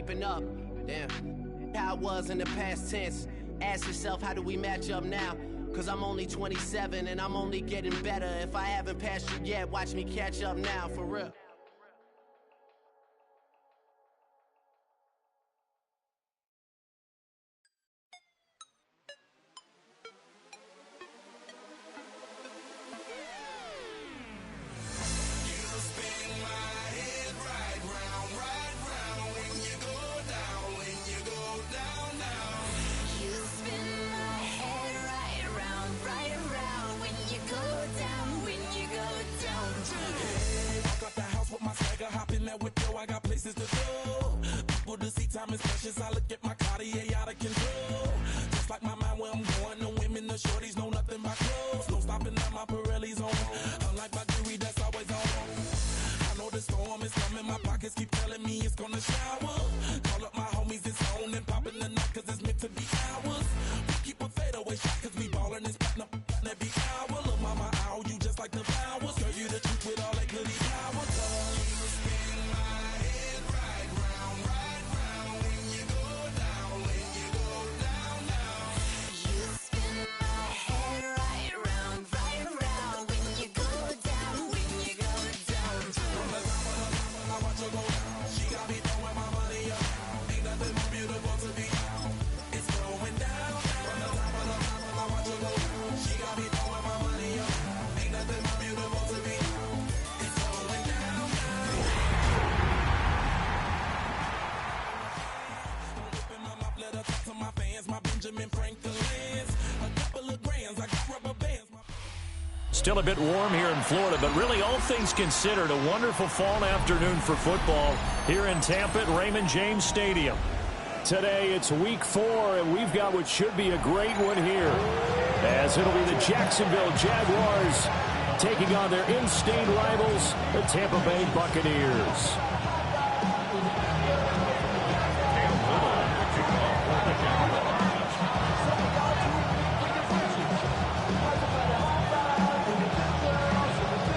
keeping up. Damn. How it was in the past tense. Ask yourself, how do we match up now? Cause I'm only 27 and I'm only getting better. If I haven't passed you yet, watch me catch up now, for real. Time is precious, I look at my Cartier out of control. Just like my mind where I'm going, the women, the shorties know nothing but clothes. No stopping at my Pirelli's on. Unlike my jewelry that's always on. I know the storm is coming, my pockets keep telling me it's gonna shower. Call up my homies, it's on and popping the night cause it's meant to be ours. We keep a fadeaway shot cause we ballin' and spittin' up every hour. Look mama, ow, you just like the flowers. Girl, you the truth with all that goody power. You spin my head right round, right round. When you go down, when you go down, down. You spin my head right round, when you go down, when you go down. From the top of the top, I watch her go down. She got me throwing my money up. Ain't nothing more beautiful to be out. It's going down. From the top of the top, I watch her go down. She got me throwing my money up. Ain't nothing more beautiful to be out. It's going down. Don't open my mouth, let her talk to my fans. My Benjamin Franklin's. A couple of grands, I got rubber bands. Still a bit warm here in Florida, but really all things considered, a wonderful fall afternoon for football here in Tampa at Raymond James Stadium. Today it's week 4, and we've got what should be a great one here, as it'll be the Jacksonville Jaguars taking on their in-state rivals, the Tampa Bay Buccaneers.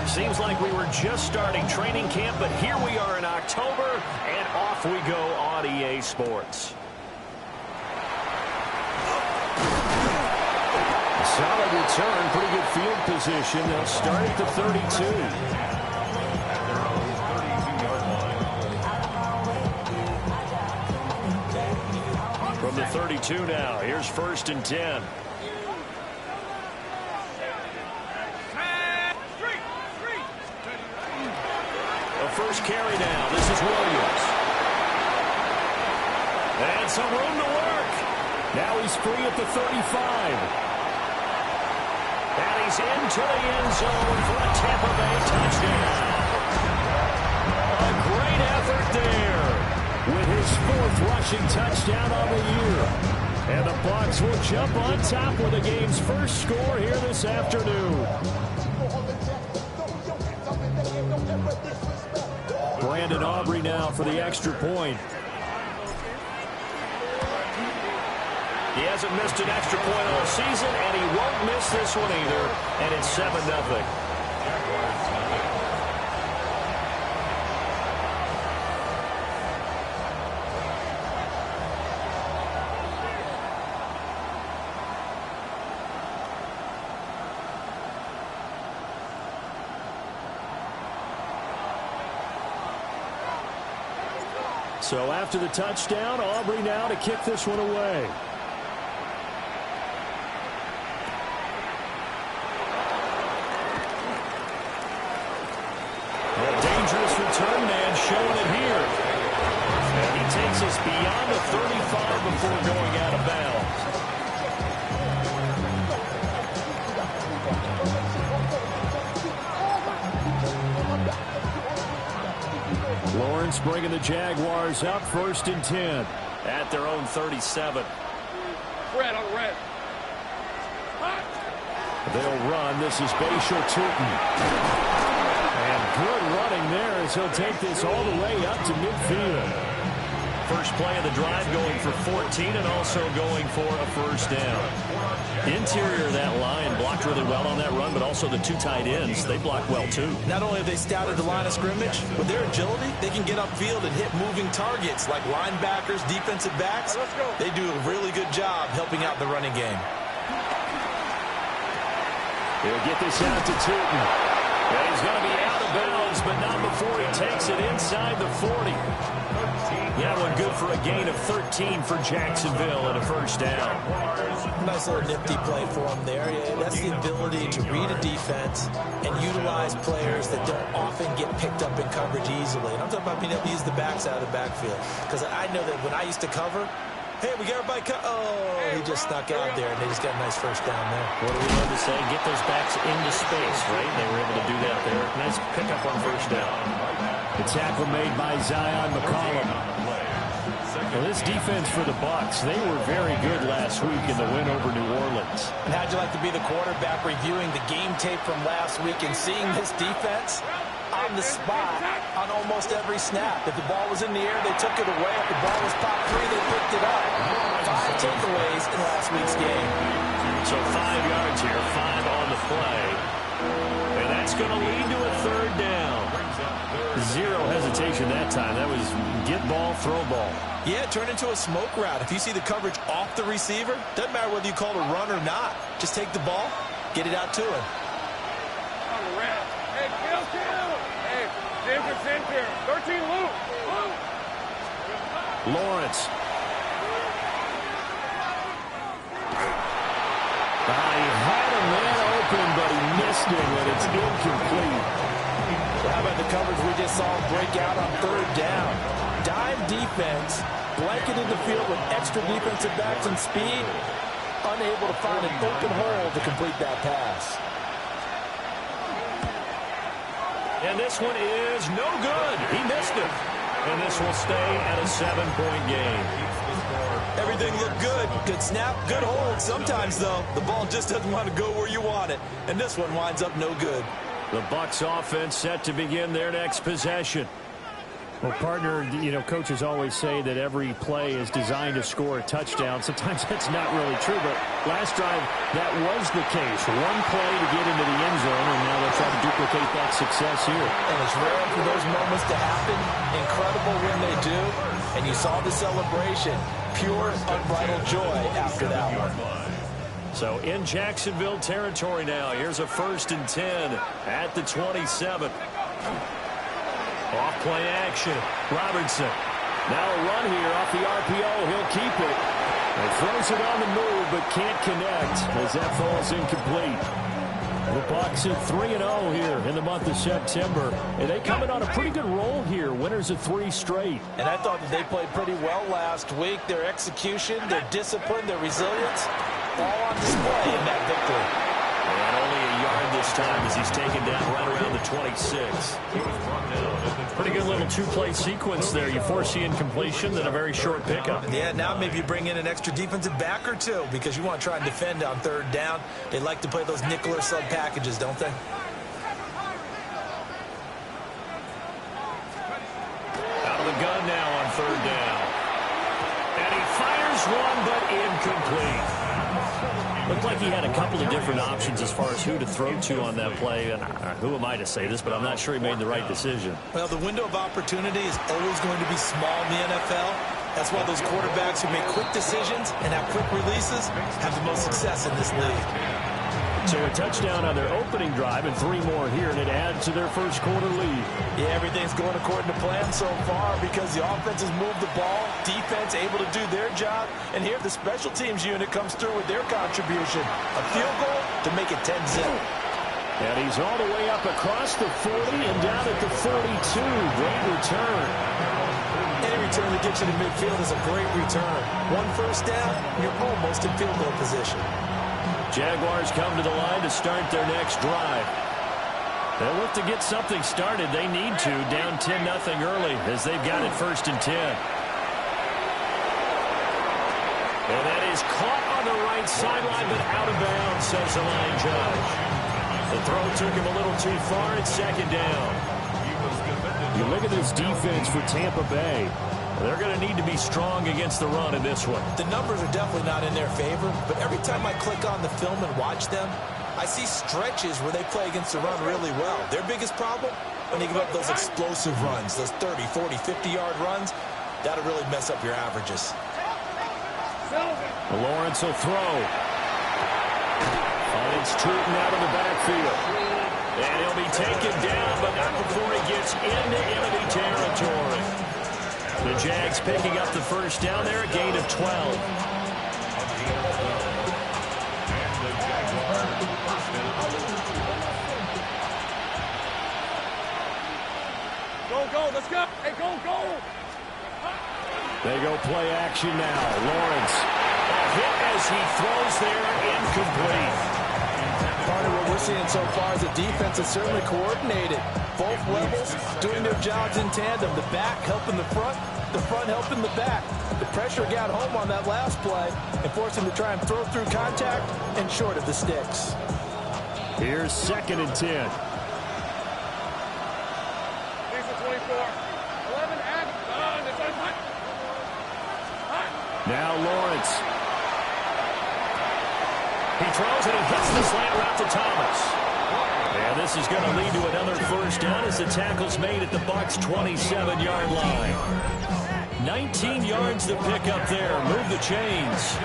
Seems like we were just starting training camp, but here we are in October, and off we go on EA Sports. Solid return, pretty good field position. They'll start at the 32. From the 32 now, here's 1st and 10. First carry now. This is Williams. And some room to work. Now he's free at the 35. And he's into the end zone for a Tampa Bay touchdown. A great effort there with his 4th rushing touchdown on the year. And the Bucs will jump on top with the game's first score here this afternoon. Brandon Aubrey now for the extra point. He hasn't missed an extra point all season, and he won't miss this one either, and it's 7-0. So after the touchdown, Aubrey now to kick this one away. A dangerous return man showing it here. And he takes us beyond the 35 before going out of bounds. Lawrence bringing the Jaguars up 1st and 10 at their own 37. Red on red. They'll run. This is Bashal Tootin. And good running there as he'll take this all the way up to midfield. first play of the drive, going for 14 and also going for a first down. Interior of that line blocked really well on that run, but also the two tight ends, they block well too. Not only have they scouted the line of scrimmage, with their agility, they can get upfield and hit moving targets like linebackers, defensive backs. They do a really good job helping out the running game. He'll get this out to Tootin. And he's going to be out of bounds, but not before he takes it inside the 40. That one good for a gain of 13 for Jacksonville and a first down. Nice little nifty play for him there. Yeah, that's the ability to read a defense and utilize players that don't often get picked up in coverage easily. And I'm talking about being able to use the backs out of the backfield. Because I know that when I used to cover, hey, we got everybody he just snuck out there, and they just got a nice first down there. What do we love to say? Get those backs into space, right? They were able to do that there. Nice pickup on first down. The tackle made by Zion McCollum. Well, this defense for the Bucs, they were very good last week in the win over New Orleans. And how'd you like to be the quarterback reviewing the game tape from last week and seeing this defense on the spot on almost every snap? If the ball was in the air, they took it away. If the ball was popped free, they picked it up. 5 takeaways in last week's game. So 5 yards here, 5 on the play. And that's going to lead to a third down. Zero hesitation that time. That was get ball, throw ball. Yeah, it turned into a smoke route. If you see the coverage off the receiver, doesn't matter whether you call it a run or not. Just take the ball, get it out to him. Hey, kill. Hey, James center. 13 loop. Lawrence. He had a man open, but he missed it, and it's incomplete. Well, how about the coverage we just saw break out on third down? Dime defense, blanketed the field with extra defensive backs and speed, unable to find an open hole to complete that pass. And this one is no good. He missed it. And this will stay at a 7-point game. Everything looked good. Good snap, good hold. Sometimes, though, the ball just doesn't want to go where you want it. And this one winds up no good. The Bucs offense set to begin their next possession. Well, partner, coaches always say that every play is designed to score a touchdown. Sometimes that's not really true, but last drive, that was the case. One play to get into the end zone, and now they'll try to duplicate that success here. And it's rare for those moments to happen. Incredible when they do. And you saw the celebration. Pure, unbridled joy after that one. So in Jacksonville territory now. Here's a 1st and 10 at the 27. Off play action. Robertson. Now a run here off the RPO. He'll keep it. And throws it on the move, but can't connect as that falls incomplete. The Bucs at 3-0 here in the month of September. And they come in on a pretty good roll here. Winners of 3 straight. And I thought that they played pretty well last week. Their execution, their discipline, their resilience, all on display in that victory. And only a yard this time as he's taken down right around the 26. Pretty good little 2-play sequence there. You foresee incompletion, then a very short pickup. Yeah, now maybe you bring in an extra defensive back or two because you want to try and defend on third down. They like to play those nickel or sub packages, don't they? Out of the gun now on third down. And he fires one, but incomplete. Looked like he had a couple of different options as far as who to throw to on that play. And who am I to say this, but I'm not sure he made the right decision. Well, the window of opportunity is always going to be small in the NFL. That's why those quarterbacks who make quick decisions and have quick releases have the most success in this league. So a touchdown on their opening drive and 3 more here, and it adds to their first quarter lead. Yeah, everything's going according to plan so far because the offense has moved the ball, defense able to do their job, and here the special teams unit comes through with their contribution. A field goal to make it 10-0. And he's all the way up across the 40 and down at the 42. Great return. Any return that gets you to midfield is a great return. 1 first down, you're almost in field goal position. Jaguars come to the line to start their next drive. They'll look to get something started. They need to, down 10-0 early as they've got it 1st and 10. And that is caught on the right sideline, but out of bounds, says the line judge. The throw took him a little too far. It's 2nd down. You look at this defense for Tampa Bay. They're going to need to be strong against the run in this one. The numbers are definitely not in their favor, but every time I click on the film and watch them, I see stretches where they play against the run really well. Their biggest problem, when they give up those explosive runs, those 30, 40, 50-yard runs, that'll really mess up your averages. Lawrence will throw. Finds Truton out of the backfield. And he'll be taken down, but not before he gets into enemy territory. The Jags picking up the first down there, a gain of 12. Go, let's go. Hey, go. They go play action now. Lawrence, a hit as he throws there, incomplete. Part of what we're seeing so far is the defense is certainly coordinated. Both levels doing their jobs in tandem. The back helping the front helping the back. The pressure got home on that last play and forced him to try and throw through contact and short of the sticks. Here's 2nd and 10. Now Lawrence. He throws it and hits the slant route to Thomas. And this is going to lead to another first down as the tackle's made at the Bucs' 27-yard line. 19 yards to pick up there. Move the chains.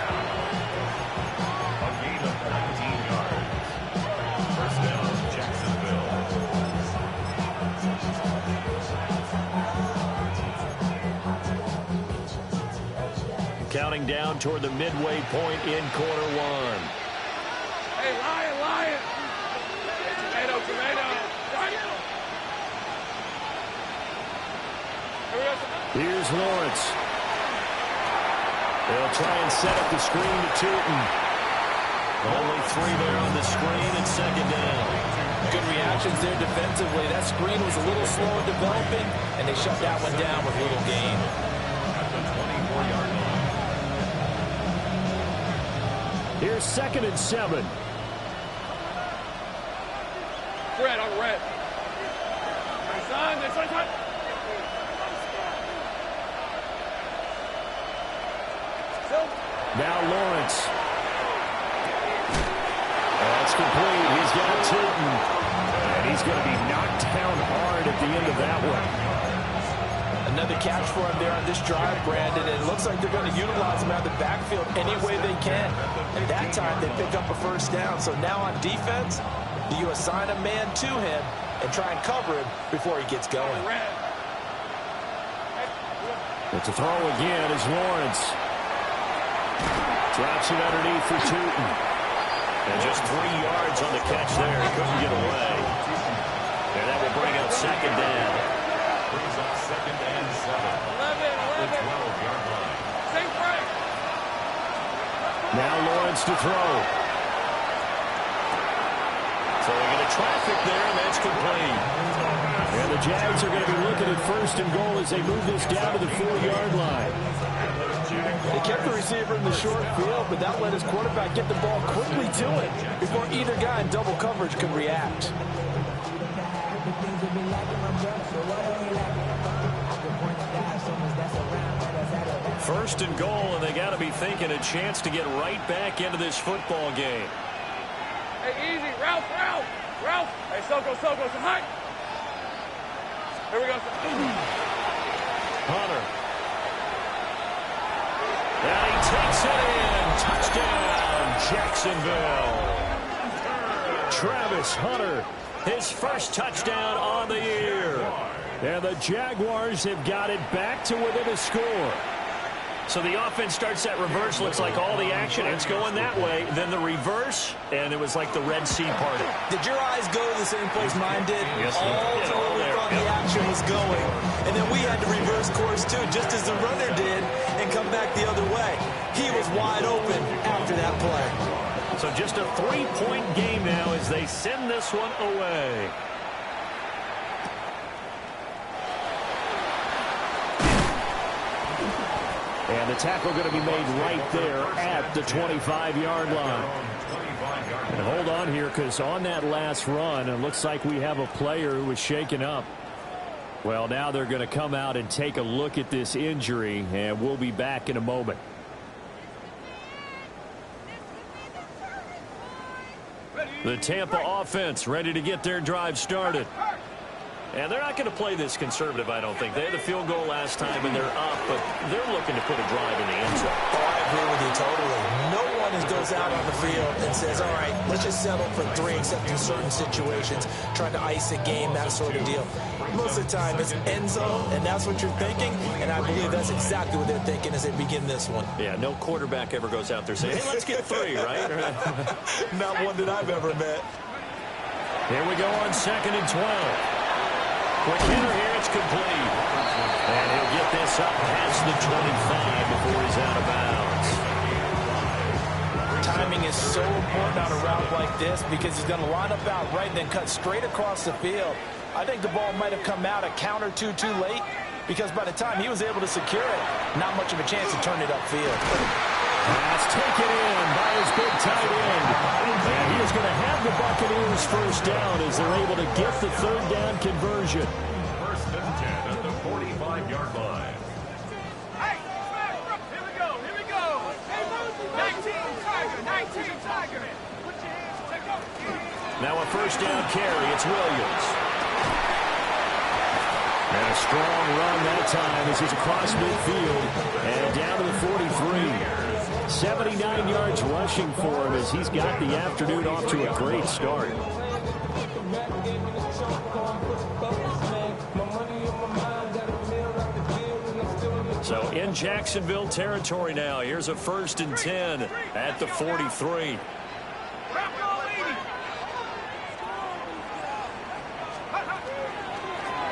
Counting down toward the midway point in quarter one. Hey, Lion. Tomato. Here's Lawrence. They'll try and set up the screen to Truton. Only 3 there on the screen and 2nd down. Good reactions there defensively. That screen was a little slow in developing, and they shut that one down with little gain. Here's 2nd and 7. Red, on red. Son. Now Lawrence. That's complete. He's got Truton. And he's going to be knocked down hard at the end of that one. Another catch for him there on this drive, Brandon. And it looks like they're going to utilize him out of the backfield any way they can. At that time, they pick up a first down. So now on defense, you assign a man to him and try and cover him before he gets going. It's a throw again as Lawrence drops it underneath for Truton. And just 3 yards on the catch there. He couldn't get away. And that will bring up 2nd down. Brings up 2nd and 7. 12-yard line. Same break. Now Lawrence to throw. So they get a traffic there, and that's complete. And the Jags are going to be looking at 1st and goal as they move this down to the 4-yard line. They kept the receiver in the short field, but that let his quarterback get the ball quickly to him before either guy in double coverage could react. 1st and goal, and they got to be thinking a chance to get right back into this football game. Hey, easy. Ralph. Hey, Soko, so high. Here we go. Hunter. And he takes it in. Touchdown, Jacksonville. Travis Hunter, his first touchdown on the year. And the Jaguars have got it back to within a score. So the offense starts that reverse. Looks like all the action, it's going that way. Then the reverse, and it was like the Red Sea party. Did your eyes go to the same place mine did? Yes, all to where we thought the action was going. And then we had to reverse course, too, just as the runner did, and come back the other way. He was wide open after that play. So just a 3-point game now as they send this one away. And the tackle going to be made right there at the 25-yard line. And hold on here, because on that last run, it looks like we have a player who was shaken up. Well, now they're going to come out and take a look at this injury, and we'll be back in a moment. The Tampa offense ready to get their drive started. And they're not going to play this conservative, I don't think. They had the field goal last time, and they're up, but they're looking to put a drive in the end zone. Oh, I agree with you totally. No one goes out on the field and says, all right, let's just settle for 3, except in certain situations, trying to ice a game, that sort of deal. Most of the time, it's end zone, and that's what you're thinking, and I believe that's exactly what they're thinking as they begin this one. Yeah, no quarterback ever goes out there saying, hey, let's get 3, right? Not one that I've ever met. Here we go on 2nd and 12. Quick hitter here, it's complete. And he'll get this up past the 25 before he's out of bounds. Timing is so important on a route like this because he's going to line up out right and then cut straight across the field. I think the ball might have come out a count or two too late because by the time he was able to secure it, not much of a chance to turn it upfield. Pass taken in by his big tight end. And he is going to have the Buccaneers first down as they're able to get the 3rd down conversion. 1st and 10 at the 45-yard line. Hey, here we go, here we go. 19 Tiger. Put your hands, take off. Now a 1st down carry, it's Williams. And a strong run that time as he's across midfield and down to the 43. 79 yards rushing for him as he's got the afternoon off to a great start. So in Jacksonville territory now. Here's a 1st and 10 at the 43.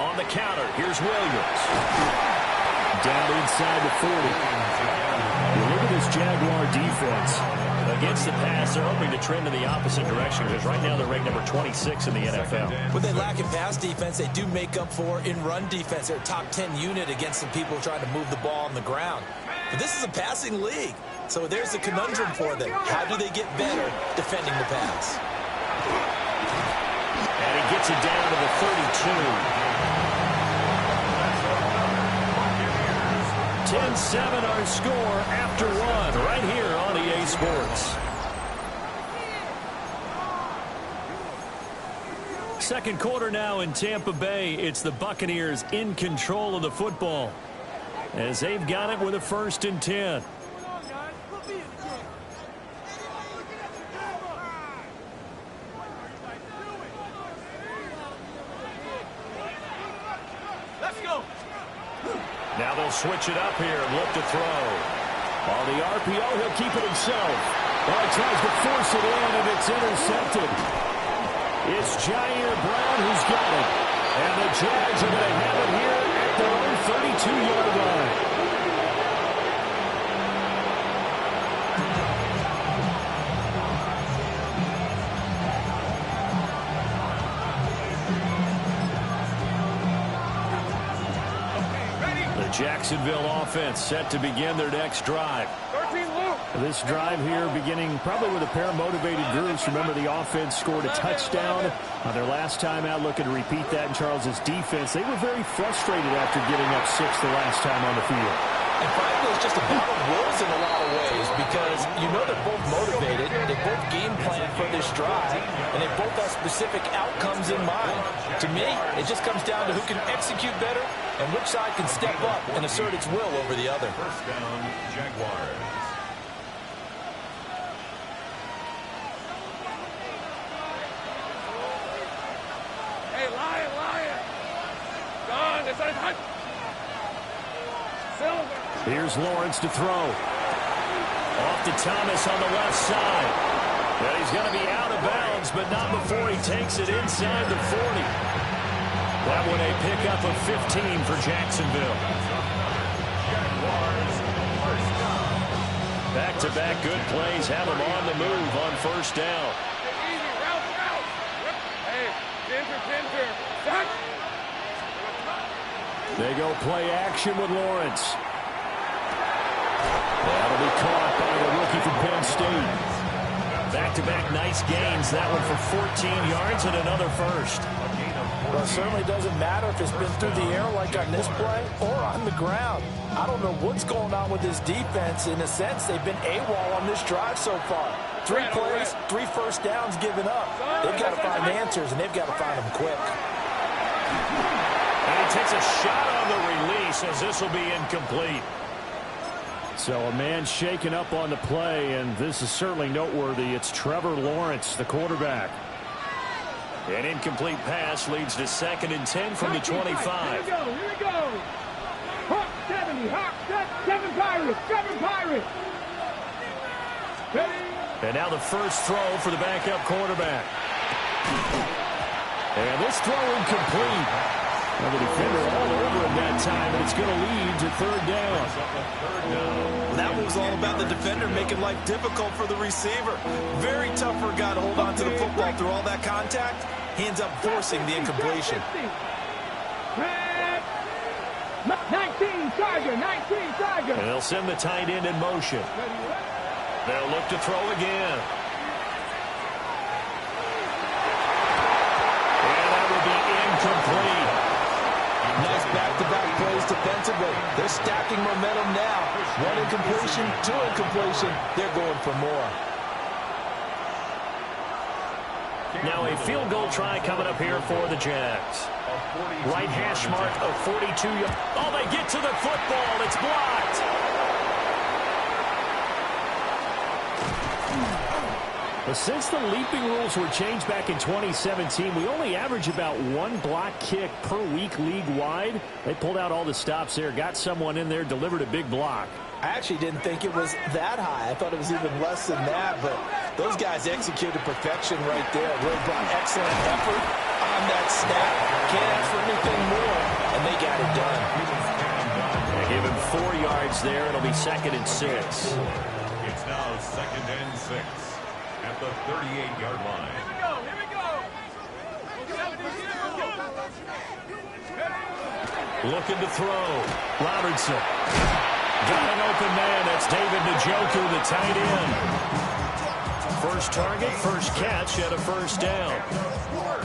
On the counter, here's Williams. Down inside the 40. Look at this Jaguar defense. Against the pass, they're hoping to trend in the opposite direction because right now they're ranked number 26 in the NFL. What they lack in pass defense, they do make up for in run defense. They're a top 10 unit against some people trying to move the ball on the ground. But this is a passing league. So there's a conundrum for them. How do they get better defending the pass? And he gets it down to the 32. 10-7 our score after 1 right here on EA Sports. Second quarter now in Tampa Bay. It's the Buccaneers in control of the football as they've got it with a 1st and 10. Now they'll switch it up here and look to throw. On the RPO, he'll keep it himself. Well, he tries to force it in, and it's intercepted. It's Jair Brown who's got it. And the Jags are going to have it here at their own 32-yard line. Jacksonville offense set to begin their next drive. This drive here beginning probably with a pair of motivated groups. Remember, the offense scored a touchdown on their last time out, looking to repeat that in Charles's defense. They were very frustrated after getting up 6 the last time on the field. And frankly, it's just a battle of wills in a lot of ways because you know they're both motivated, they both game plan for this drive, and they both have specific outcomes in mind. To me, it just comes down to who can execute better and which side can step up and assert its will over the other. 1st down, Jaguars. Hey, Lion! Gone, it's on hut! Silver! Here's Lawrence to throw. Off to Thomas on the left side. Well, he's going to be out of bounds, but not before he takes it inside the 40. That one a pickup of 15 for Jacksonville. Back-to-back good plays have him on the move on 1st down. Easy, route! Hey, Pinter! Back! They go play action with Lawrence. That'll be caught by the rookie from Penn State. Back-to-back nice gains. That one for 14 yards and another first. A gain of Well, it certainly doesn't matter if it's been through the air like on this play or on the ground. I don't know what's going on with this defense. In a sense, they've been AWOL on this drive so far. 3 plays, 3 first downs given up. They've got to find answers, and they've got to find them quick. And he takes a shot on the release as this will be incomplete. So a man shaken up on the play, and this is certainly noteworthy. It's Trevor Lawrence, the quarterback. An incomplete pass leads to 2nd and 10 from the 25. Here we go. Hawk 70, Hawk 7 Pirates, 7 Pirates. And now the first throw for the backup quarterback. And this throw incomplete. Well, the defender all over him that time, and it's going to lead to 3rd down. That was all about the defender making life difficult for the receiver. Very tough for a guy to hold on to the football through all that contact. He ends up forcing the incompletion. 19 Tiger. And they'll send the tight end in motion. They'll look to throw again. And that will be incomplete. Nice back-to-back plays defensively. They're stacking momentum now. 1 incompletion, 2 incompletion. They're going for more. Now a field goal try coming up here for the Jags. Right hash mark of 42. Oh, they get to the football. It's blocked. But since the leaping rules were changed back in 2017, we only average about 1 block kick per week league-wide. They pulled out all the stops there, got someone in there, delivered a big block. I actually didn't think it was that high. I thought it was even less than that, but those guys executed perfection right there. Really brought excellent effort on that snap. Can't ask for anything more, and they got it done. They give him 4 yards there. It'll be 2nd and 6. It's now 2nd and 6 at the 38-yard line. Here we go. Looking to throw. Robertson. Got an open man. That's David Njoku, the tight end. First target, first catch at a 1st down.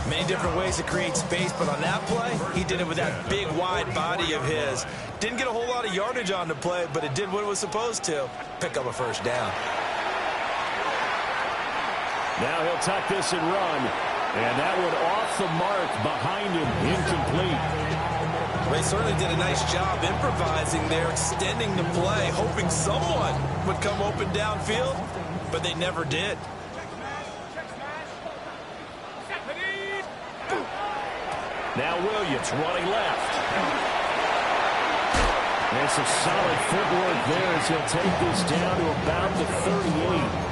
Many different ways to create space, but on that play, he did it with that big, wide body of his. Didn't get a whole lot of yardage on the play, but it did what it was supposed to. Pick up a 1st down. Now he'll tuck this and run. And that one off the mark behind him. Incomplete. They certainly did a nice job improvising there, extending the play, hoping someone would come open downfield, but they never did. Now Williams running left. And some solid footwork there as he'll take this down to about the 38.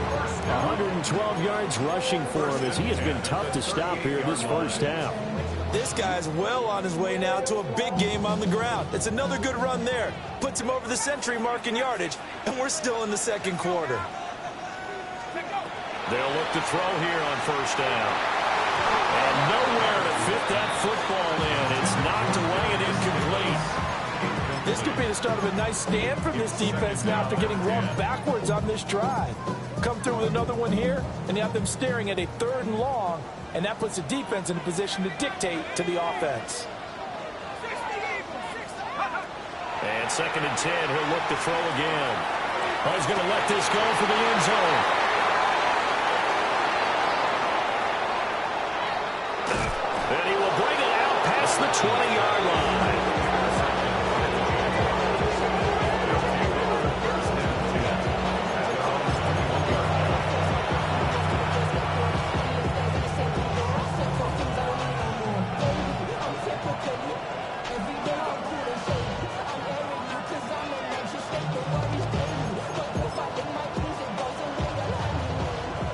112 yards rushing for him as he has been tough to stop here this 1st half. This guy's well on his way now to a big game on the ground. It's another good run there. Puts him over the century mark in yardage, and we're still in the 2nd quarter. They'll look to throw here on 1st down. And nowhere to fit that football in. It's knocked away and incomplete. This could be the start of a nice stand from this defense now after getting run backwards on this drive. Come through with another one here, and you have them staring at a 3rd and long, and that puts the defense in a position to dictate to the offense. And 2nd and 10, he'll look to throw again. Oh, he's going to let this go for the end zone. And he will bring it out past the 20-yard line.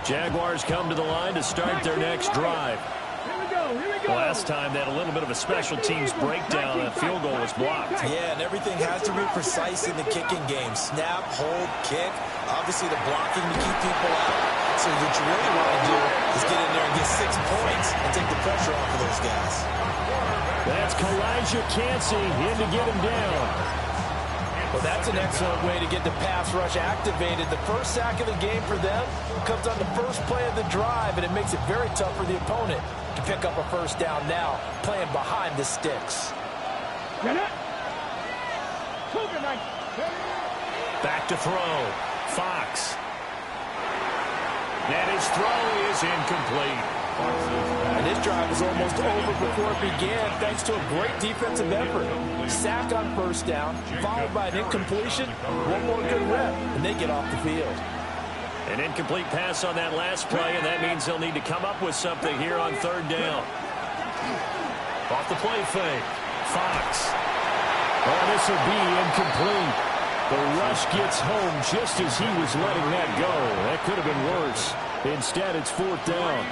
Jaguars come to the line to start their next drive. Last time they had a little bit of a special teams breakdown. That field goal was blocked. Yeah, and everything has to be precise in the kicking game. Snap, hold, kick. Obviously the blocking to keep people out. So what you really want to do is get in there and get 6 points and take the pressure off of those guys. That's Kalijah Cansey in to get him down. Well, that's an excellent way to get the pass rush activated. The first sack of the game for them comes on the first play of the drive, and it makes it very tough for the opponent. to pick up a first down now, playing behind the sticks. Back to throw. Fox. And his throw is incomplete. And this drive was almost over before it began, thanks to a great defensive effort. Sack on first down, followed by an incompletion. One more good rep, and they get off the field. An incomplete pass on that last play, and that means they'll need to come up with something here on third down. Off the play fake. Fox. Oh, this will be incomplete. The rush gets home just as he was letting that go. That could have been worse. Instead, it's fourth down.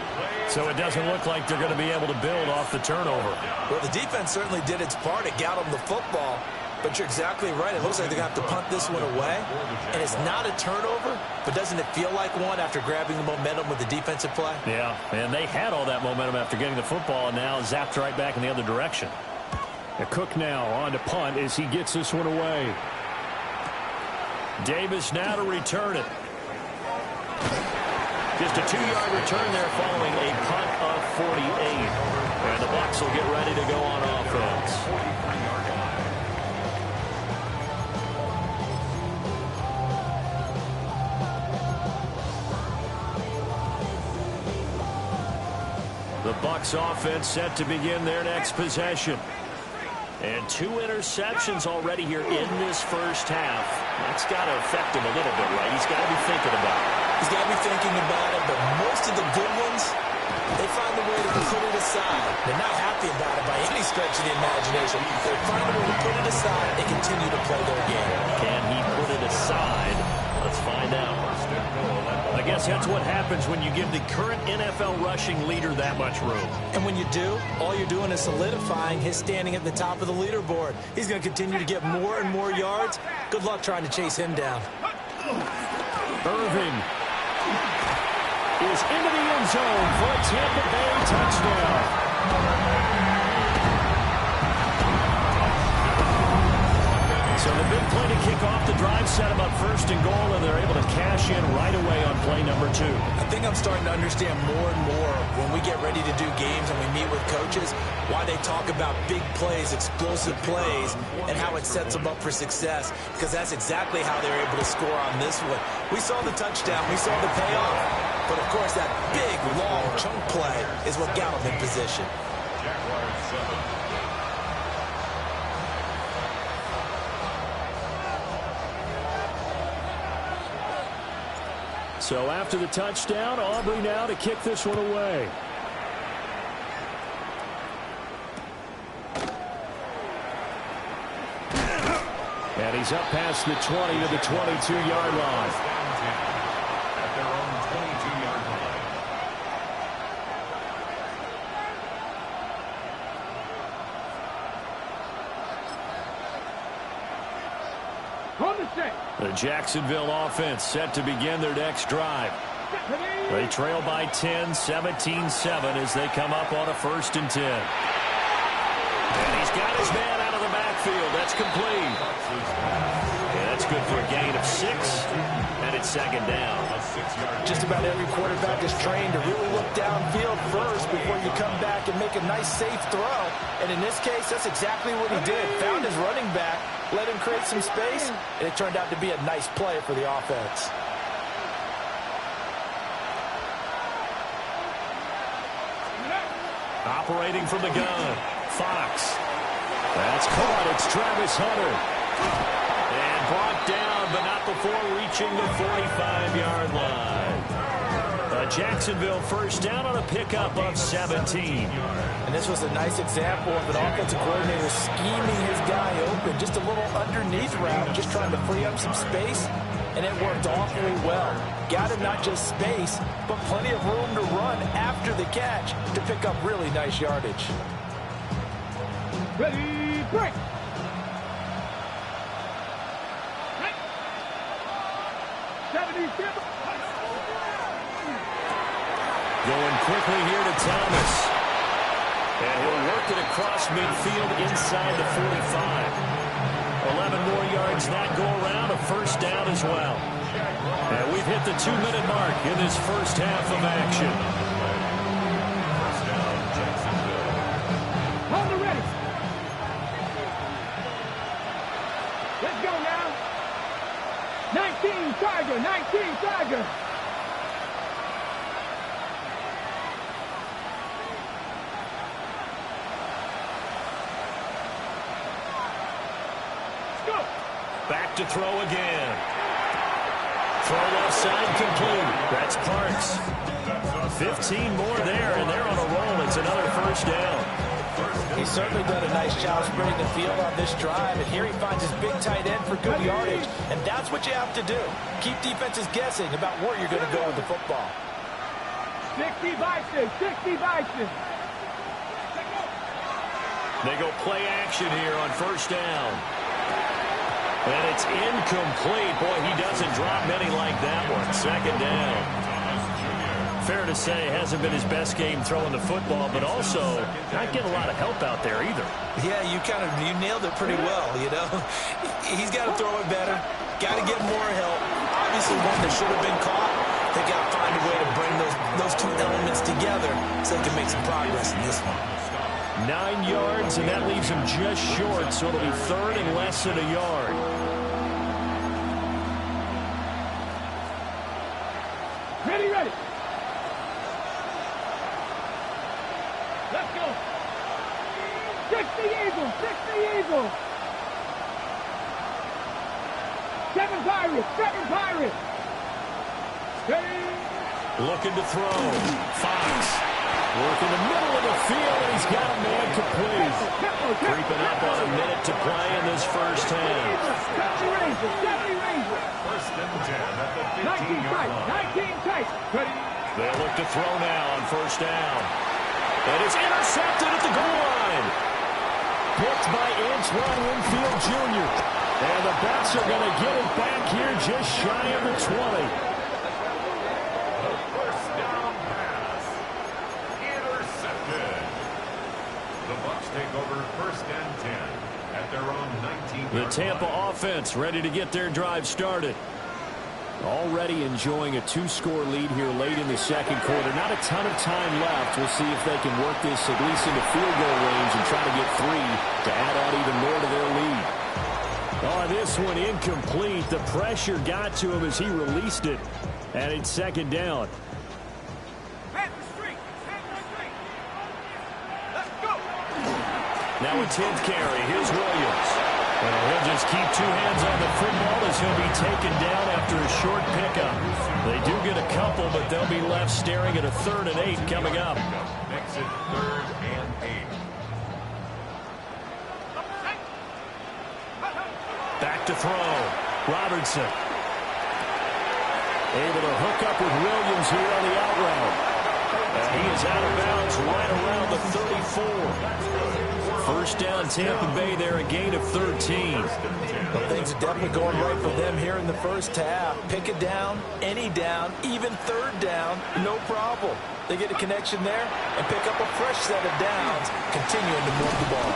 So it doesn't look like they're going to be able to build off the turnover. Well, the defense certainly did its part. It got them the football. But you're exactly right. It looks like they're going to have to punt this one away. And it's not a turnover, but doesn't it feel like one after grabbing the momentum with the defensive play? Yeah, and they had all that momentum after getting the football, and now zapped right back in the other direction. Cook now on to punt as he gets this one away. Davis now to return it. Just a 2-yard return there following a punt of 48. And the Bucs will get ready to go on offense. The Bucs offense set to begin their next possession. And 2 interceptions already here in this first half. That's got to affect him a little bit, right? He's got to be thinking about it. He's got to be thinking about it, but most of the good ones, they find a way to put it aside. They're not happy about it by any stretch of the imagination. They find a way to put it aside and continue to play their game. Can he put it aside? Let's find out. I guess that's what happens when you give the current NFL rushing leader that much room. And when you do, all you're doing is solidifying his standing at the top of the leaderboard. He's going to continue to get more and more yards. Good luck trying to chase him down. Irving is into the end zone for a Tampa Bay touchdown. So the big play to kick off the drive set them up first and goal, and they're able to cash in right away on play number 2. I think I'm starting to understand more and more when we get ready to do games and we meet with coaches why they talk about big plays, explosive plays, and how it sets them up for success, because that's exactly how they're able to score on this one. We saw the touchdown. We saw the payoff. But, of course, that big, long chunk play is what got them in position. So after the touchdown, Aubrey now to kick this one away. And he's up past the 20 to the 22-yard line. At their own 22-yard line. On the set. The Jacksonville offense set to begin their next drive. They trail by 10, 17-7 as they come up on a 1st and 10. And he's got his man out of the backfield. That's complete. Yeah, that's good for a gain of 6, and it's 2nd down. Just about every quarterback is trained to really look downfield first before you come back and make a nice, safe throw. And in this case, that's exactly what he did. Found his running back, let him create some space, and it turned out to be a nice play for the offense. Operating from the gun, Fox. That's caught. It's Travis Hunter. And brought down, but not before reaching the 45-yard line. A Jacksonville first down on a pickup of 17. And this was a nice example of an offensive coordinator scheming his guy open. Just a little underneath route, just trying to free up some space. And it worked awfully well. Got him not just space, but plenty of room to run after the catch to pick up really nice yardage. Ready, break. Going quickly here to Thomas. And he'll work it across midfield inside the 45. 11 more yards that go around, a first down as well. And we've hit the 2-minute mark in this first half of action. 19 Tiger, 19 Tiger. Back to throw again. Throw left side complete. That's Parks. 15 more there, and they're on a roll. It's another first down. He's certainly done a nice job spreading the field on this drive, and here he finds his big tight end for good yardage, and that's what you have to do. Keep defenses guessing about where you're going to go with the football. 60 Vikings, 60 Vikings. They go play action here on first down. And it's incomplete. Boy, he doesn't drop many like that one. Second down. Fair to say, hasn't been his best game throwing the football, but also not getting a lot of help out there either. Yeah, you nailed it pretty well, you know. He's got to throw it better. Got to get more help. Obviously, one that should have been caught. They got to find a way to bring those two elements together so they can make some progress in this one. 9 yards, and that leaves him just short, so it'll be third and less than a yard. Ready, ready. Let's go. 60 Eagles, 60 Eagles. 7 Pirates, 7 Pirates. Ready. Looking to throw. Fox. Working the middle of the field, and he's got a man complete. Creeping up on a minute to play in this first half. 70 Rangers, 70 Rangers. First and 10 at the 19 15-yard tight, line. 19 tight. Ready. They look to throw now on first down. And it's intercepted at the goal line. Picked by Antoine Winfield Jr. And the Bucs are going to get it back here just shy of the 20. First down pass. Intercepted. The Bucs take over first and 10 at their own 19-yard line. The Tampa offense ready to get their drive started. Already enjoying a 2-score lead here late in the second quarter. Not a ton of time left. We'll see if they can work this at least into field goal range and try to get 3 to add on even more to their lead. Oh, this one incomplete. The pressure got to him as he released it. And it's second down. Head the street. Head the street. Let's go. Now a 10th carry. Here's Williams. And he'll just keep 2 hands on the football as he'll be taken down after a short pickup. They do get a couple, but they'll be left staring at a 3rd and 8 coming up. Makes it 3rd and 8. Back to throw. Robertson. Able to hook up with Williams here on the out route. And he is out of bounds right around the 34. First down, Tampa Bay there, a gain of 13. Well, things are definitely going right for them here in the first half. Pick it down, any down, even 3rd down, no problem. They get a connection there and pick up a fresh set of downs, continuing to move the ball.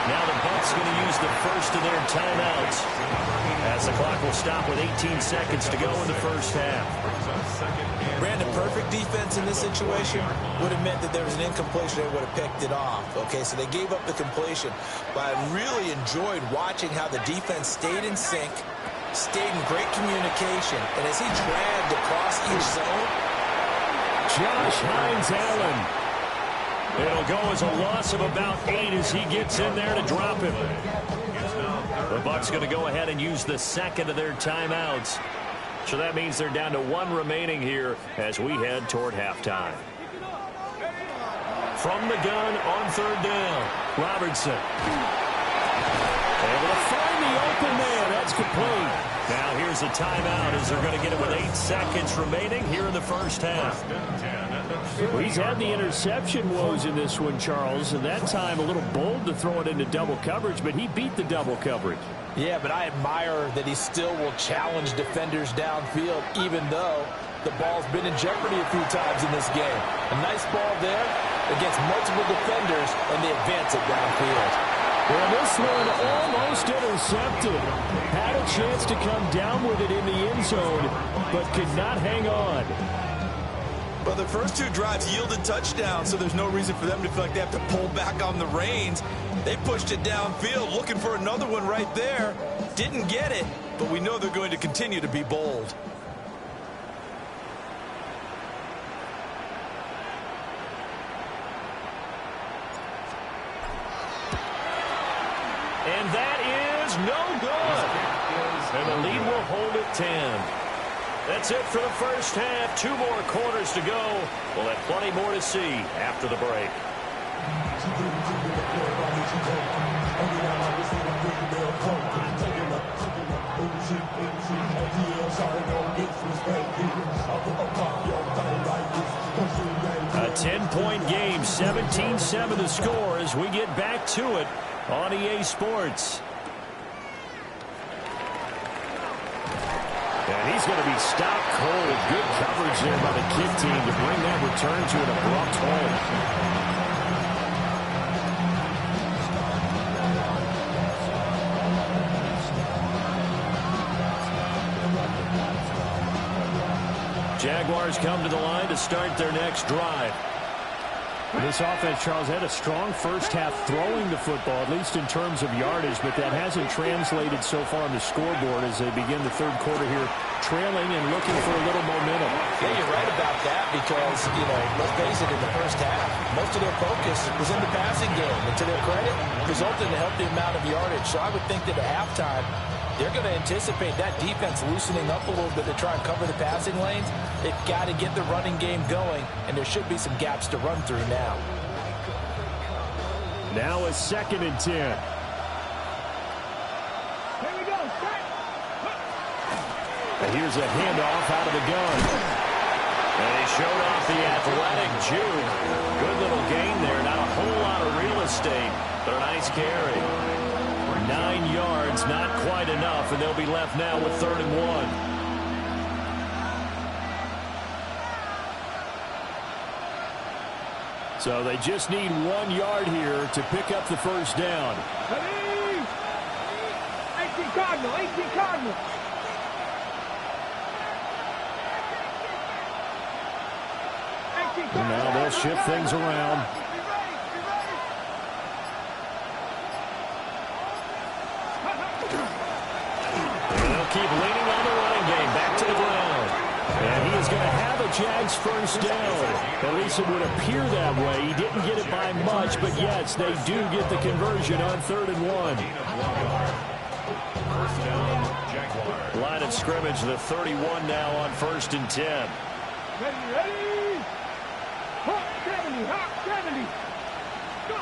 Now the Bucs going to use the first of their timeouts as the clock will stop with 18 seconds to go in the first half. Brandon, perfect defense in this situation would have meant that there was an incompletion. They would have picked it off. Okay, so they gave up the completion. But I really enjoyed watching how the defense stayed in sync, stayed in great communication, and as he dragged across each zone. Josh Hines-Allen. It'll go as a loss of about 8 as he gets in there to drop him. The Bucs going to go ahead and use the second of their timeouts. So that means they're down to 1 remaining here as we head toward halftime. From the gun on 3rd down, Robertson. Able to find the open man. That's complete. Now here's a timeout as they're going to get it with 8 seconds remaining here in the first half. Well, he's had the interception woes in this one, Charles, and that time a little bold to throw it into double coverage, but he beat the double coverage. Yeah, but I admire that he still will challenge defenders downfield, even though the ball's been in jeopardy a few times in this game. A nice ball there against multiple defenders, and they advance it downfield. Well, this one almost intercepted. Had a chance to come down with it in the end zone, but could not hang on. Well, the first 2 drives yielded touchdowns, so there's no reason for them to feel like they have to pull back on the reins. They pushed it downfield, looking for another one right there. Didn't get it, but we know they're going to continue to be bold. And that is no good. And the lead will hold at 10. That's it for the first half. 2 more quarters to go. We'll have plenty more to see after the break. A 10-point game, 17-7 the score as we get back to it on EA Sports. And he's going to be stopped cold. Good coverage there by the kick team to bring that return to an abrupt halt. Jaguars come to the line to start their next drive. This offense, Charles, had a strong first half throwing the football, at least in terms of yardage, but that hasn't translated so far on the scoreboard as they begin the third quarter here, trailing and looking for a little momentum. Yeah, you're right about that because, let's face it, in the first half, most of their focus was in the passing game. And to their credit, resulted in a healthy amount of yardage. So I would think that at halftime, they're going to anticipate that defense loosening up a little bit to try and cover the passing lanes. They've got to get the running game going, and there should be some gaps to run through now. Now a 2nd and 10. Here we go, set. And here's a handoff out of the gun. And he showed off the athletic juke. Good little gain there. Not a whole lot of real estate, but a nice carry. 9 yards, not quite enough, and they'll be left now with 3rd and 1. So they just need 1 yard here to pick up the first down. 18 Cardinal, 18 Cardinal. And now they'll shift things around. Keep leaning on the running game. Back to the ground. And he is going to have a Jags first down. At least it would appear that way. He didn't get it by much, but yes, they do get the conversion on 3rd and 1. First down, Jaguars. Line of scrimmage, the 31 now on 1st and 10. Ready? Hot 70, hot 70. Go.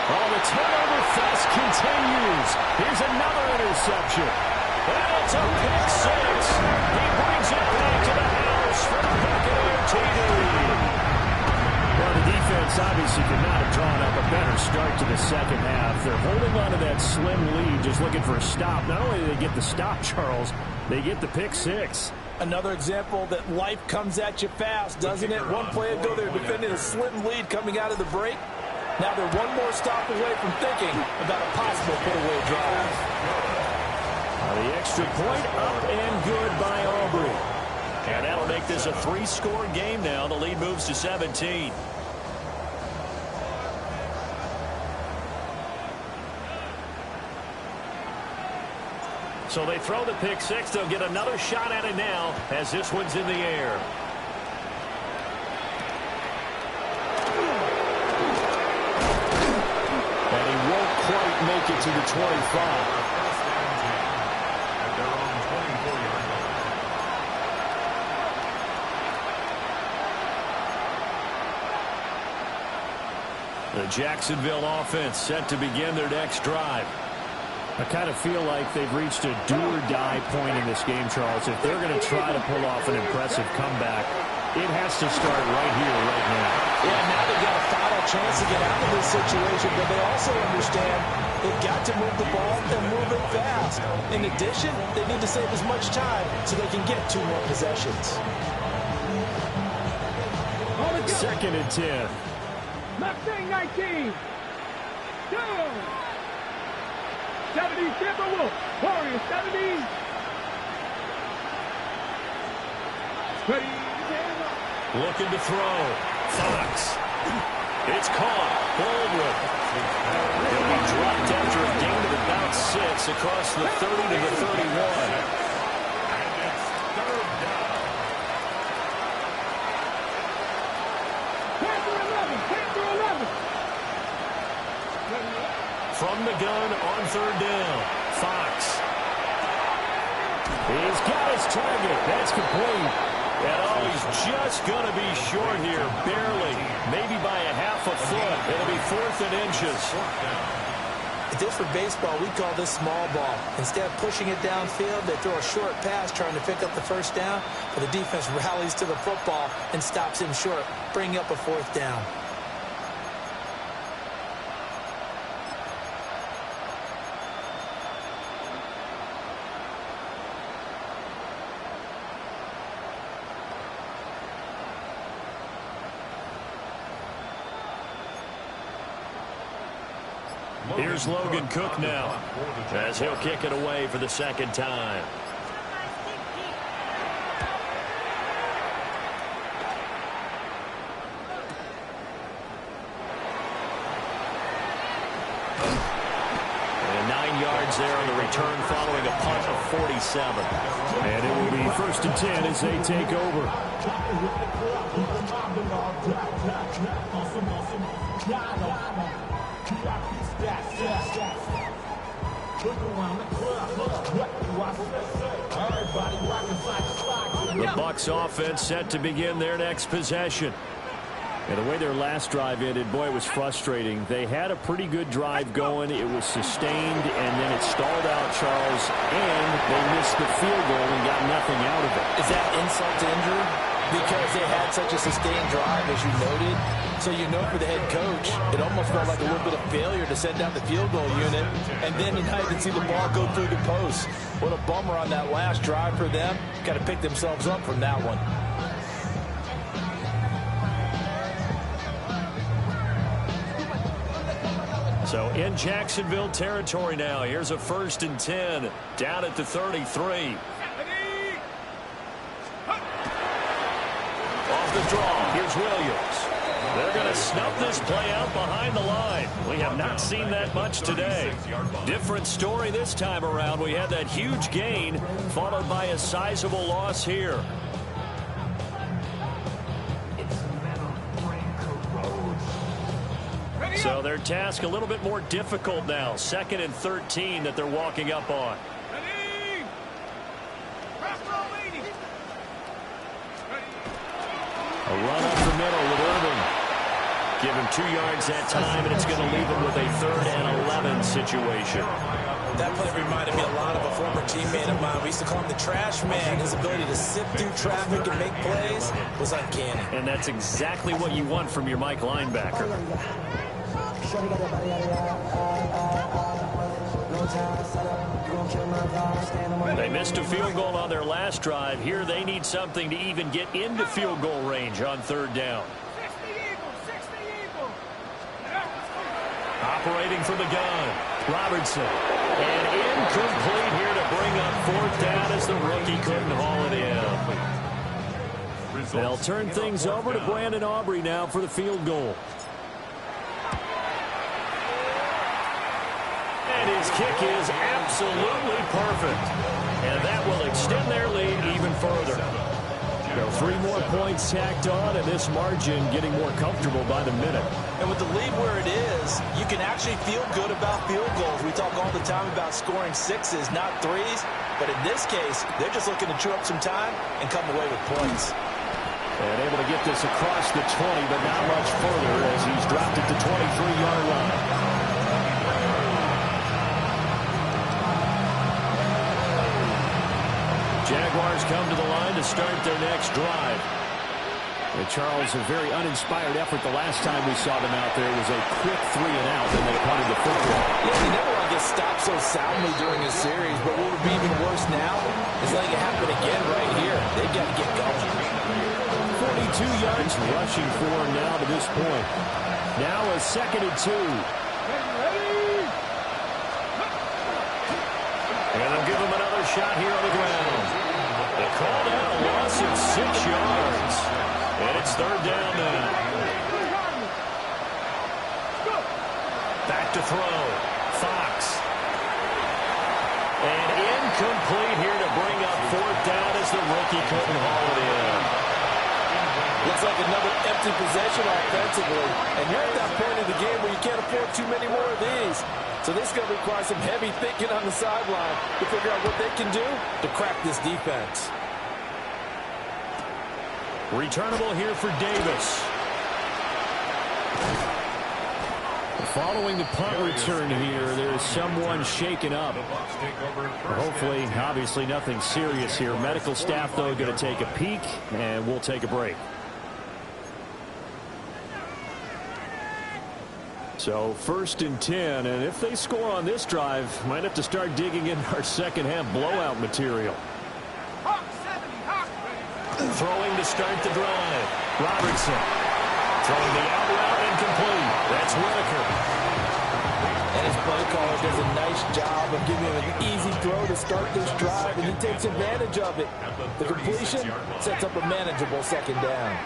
Oh, the turnover fest continues. Here's another interception. And it's a pick 6. He brings it back to the house for the Buccaneer TD. Well, the defense obviously could not have drawn up a better start to the second half. They're holding on to that slim lead, just looking for a stop. Not only do they get the stop, Charles, they get the pick 6. Another example that life comes at you fast, doesn't it? One play ago, they're defending a slim lead coming out of the break. Now they're one more stop away from thinking about a possible put-away drive. The extra point up and good by Aubrey. And that'll make this a 3-score game now. The lead moves to 17. So they throw the pick 6. They'll get another shot at it now as this one's in the air. Quite make it to the 25. At their own 24-yard line. The Jacksonville offense set to begin their next drive. I kind of feel like they've reached a do-or-die point in this game, Charles. If they're going to try to pull off an impressive comeback, it has to start right here, right now. Yeah, now they've got a final chance to get out of this situation, but they also understand they've got to move the ball and move it fast. In addition, they need to save as much time so they can get 2 more possessions. 2nd and 10. Mustang 19. Go. 70 Timberwolves. Warriors 70. Ready. Looking to throw. Fox. It's caught. hold with it. He'll be dropped after a gain of about 6 across the 30 to the 31. From the gun on 3rd down, Fox. He's got his target. That's complete. And he's just going to be short here, barely, maybe by a half a foot. It'll be 4th and inches. If this were baseball, we call this small ball. Instead of pushing it downfield, they throw a short pass trying to pick up the 1st down, but the defense rallies to the football and stops him short, bringing up a 4th down. Here's Logan Cook now, as he'll kick it away for the 2nd time. And 9 yards there on the return following a punt of 47. And it will be 1st and 10 as they take over. The Bucs offense set to begin their next possession. And the way their last drive ended, boy, it was frustrating. They had a pretty good drive going. It was sustained, and then it stalled out, Charles, and they missed the field goal and got nothing out of it. Is that insult to injury? Because they had such a sustained drive, as you noted. So you know for the head coach, it almost felt like a little bit of failure to send out the field goal unit. And then now you can see the ball go through the post. What a bummer on that last drive for them. Got to pick themselves up from that one. So in Jacksonville territory now. Here's a 1st and 10 down at the 33. Off the draw, here's Williams. They're going to snuff this play out behind the line. We have not seen that much today. Different story this time around. We had that huge gain followed by a sizable loss here. So their task a little bit more difficult now. 2nd and 13 that they're walking up on. A run up the middle with Irving. Give him 2 yards that time, and it's going to leave him with a 3rd and 11 situation. That play reminded me a lot of a former teammate of mine. We used to call him the trash man. His ability to sift through traffic and make plays was uncanny. And that's exactly what you want from your Mike linebacker. They missed a field goal on their last drive. Here they need something to even get into field goal range on 3rd down. Operating from the gun, Robertson. And incomplete here to bring up 4th down as the rookie couldn't haul it in. They'll turn things over to Brandon Aubrey now for the field goal. And his kick is absolutely perfect. And that will extend their lead even further. So 3 more points tacked on, and this margin getting more comfortable by the minute. And with the lead where it is, you can actually feel good about field goals. We talk all the time about scoring 6s, not 3s. But in this case, they're just looking to chew up some time and come away with points. And able to get this across the 20, but not much further as he's dropped at the 23-yard line. Jaguars come to the line to start their next drive. And Charles, a very uninspired effort the last time we saw them out there was a quick 3 and out, and they punted the football. Yeah, he never want to get stopped so soundly during his series, but what would be even worse now is letting it happen again right here. They've got to get going. 42 yards rushing for him now to this point. Now a 2nd and 2. And they'll give him another shot here on the ground. They called out a loss of 6 yards. And it's 3rd down now. Back to throw. Fox. And incomplete here to bring up fourth down as the rookie couldn't haul it in. Looks like another empty possession offensively. And you're at that point in the game where you can't afford too many more of these. So this is going to require some heavy thinking on the sideline to figure out what they can do to crack this defense. Returnable here for Davis. Following the punt return here, there's someone shaken up. Hopefully, obviously nothing serious here. Medical staff, though, going to take a peek, and we'll take a break. So 1st and 10, and if they score on this drive, might have to start digging in our second half blowout material. Throwing to start the drive. Robertson. Throwing the out route incomplete. That's Whitaker. And his play caller does a nice job of giving him an easy throw to start this drive, and he takes advantage of it. The completion sets up a manageable second down.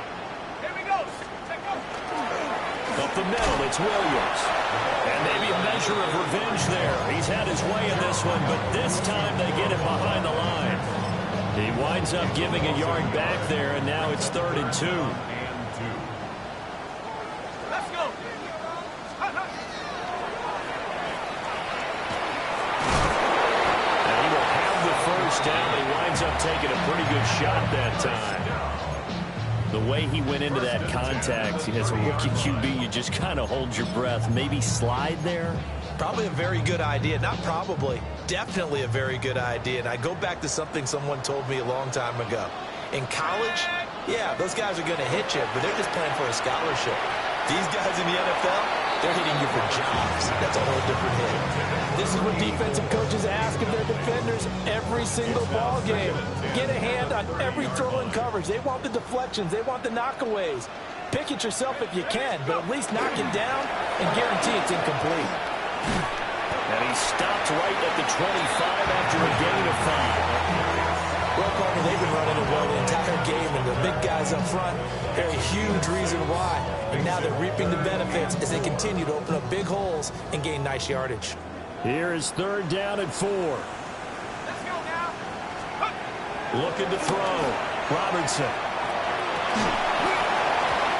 Up the middle, it's Williams. And maybe a measure of revenge there. He's had his way in this one, but this time they get him behind the line. He winds up giving a yard back there, and now it's 3rd and 2. Let's go. And he will have the first down. He winds up taking a pretty good shot that time. The way he went into that contact, as a rookie QB, you just kind of hold your breath. Maybe slide there? Probably a very good idea. Not probably. Definitely a very good idea. And I go back to something someone told me a long time ago. In college, yeah, those guys are going to hit you, but they're just playing for a scholarship. These guys in the NFL, they're hitting you for jobs. That's a whole different hit. This is what defensive coaches ask of their defenders every single ball game. Get a hand on every throw in coverage. They want the deflections. They want the knockaways. Pick it yourself if you can, but at least knock it down and guarantee it's incomplete. And he stopped right at the 25 after a gain of 5. Well, partner, they've been running it well the entire game, and the big guys up front, they're a huge reason why. And now they're reaping the benefits as they continue to open up big holes and gain nice yardage. Here is 3rd down and 4. Let's go now. Looking to throw. Robertson.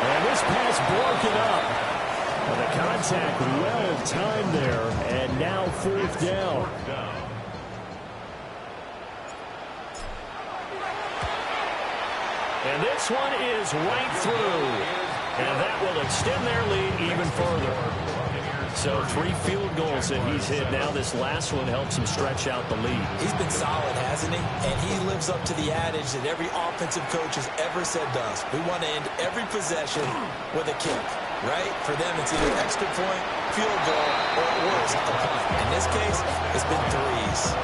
And this pass broken up. Well, the contact well timed there, and now 4th down. And this one is right through. And that will extend their lead even further. So 3 field goals that he's hit. Now this last one helps him stretch out the lead. He's been solid, hasn't he? And he lives up to the adage that every offensive coach has ever said to us. We want to end every possession with a kick, right? For them, it's either extra point, field goal, or at worst, a punt. In this case, it's been 3s.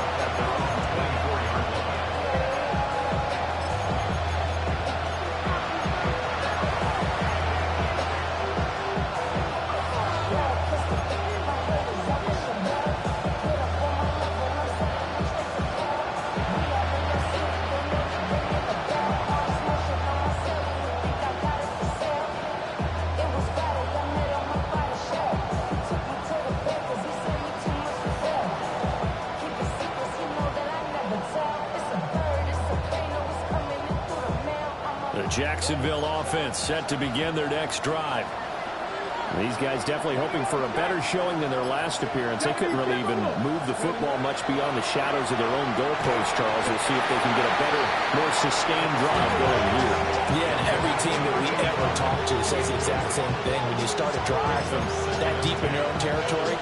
Jacksonville offense set to begin their next drive. These guys definitely hoping for a better showing than their last appearance. They couldn't really even move the football much beyond the shadows of their own goalpost, Charles. We'll see if they can get a better, more sustained drive going here. Yeah, and every team that we ever talk to says the exact same thing. When you start a drive from that deep in your own territory,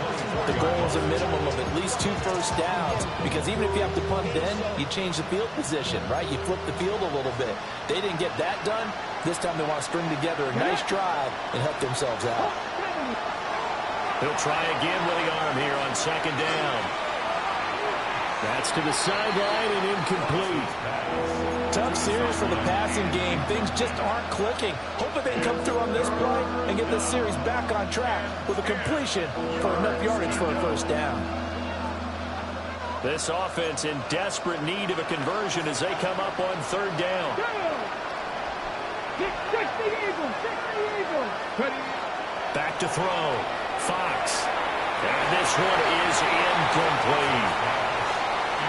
the goal is a minimum of at least 2 first downs, because even if you have to punt then, you change the field position, right? You flip the field a little bit. They didn't get that done. This time they want to string together a nice drive and help themselves out. He'll try again with the arm here on 2nd down. That's to the sideline and incomplete. Tough series for the passing game. Things just aren't clicking. Hoping they can come through on this play and get this series back on track with a completion for enough yardage for a first down. This offense in desperate need of a conversion as they come up on 3rd down. Back to throw. Fox. And this one is incomplete.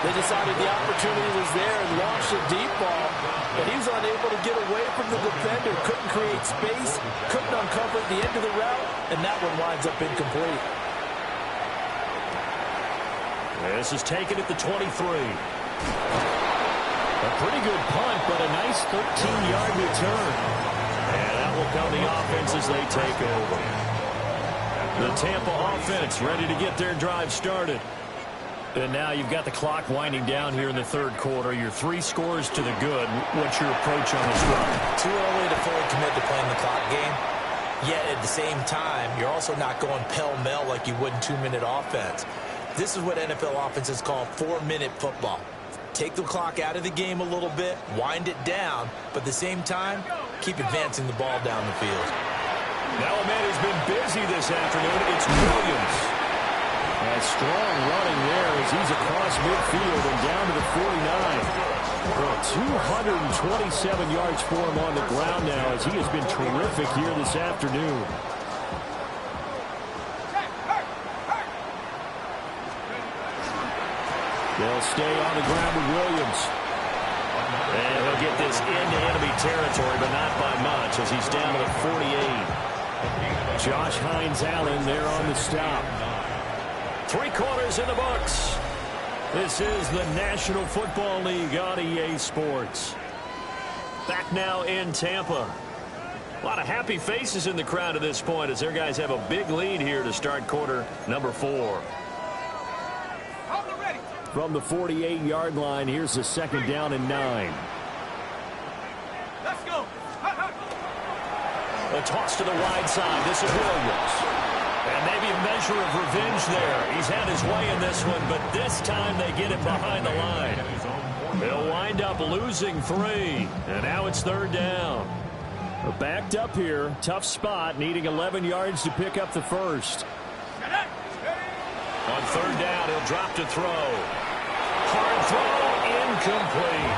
They decided the opportunity was there and launched a deep ball, but he was unable to get away from the defender, couldn't create space, couldn't uncover the end of the route, and that one winds up incomplete. This is taken at the 23. A pretty good punt, but a nice 13-yard return. And that will come the offense as they take over. The Tampa offense ready to get their drive started. And now you've got the clock winding down here in the third quarter. Your 3 scores to the good. What's your approach on this run? Too early to fully commit to playing the clock game. Yet at the same time, you're also not going pell-mell like you would in 2-minute offense. This is what NFL offenses call 4-minute football. Take the clock out of the game a little bit, wind it down, but at the same time, keep advancing the ball down the field. Now a man who's been busy this afternoon, it's Williams. A strong running there as he's across midfield and down to the 49. 227 yards for him on the ground now as he has been terrific here this afternoon. They'll stay on the ground with Williams. And he'll get this into enemy territory, but not by much as he's down to the 48. Josh Hines-Allen there on the stop. 3 quarters in the books. This is the National Football League on EA Sports. Back now in Tampa. A lot of happy faces in the crowd at this point as their guys have a big lead here to start quarter number 4. From the 48-yard line, here's a 2nd down and 9. Let's go. A toss to the wide side. This is Williams. And maybe a measure of revenge there. He's had his way in this one, but this time they get it behind the line. They'll wind up losing 3. And now it's 3rd down. We're backed up here. Tough spot, needing 11 yards to pick up the first. On 3rd down, he'll drop to throw. Hard throw, incomplete.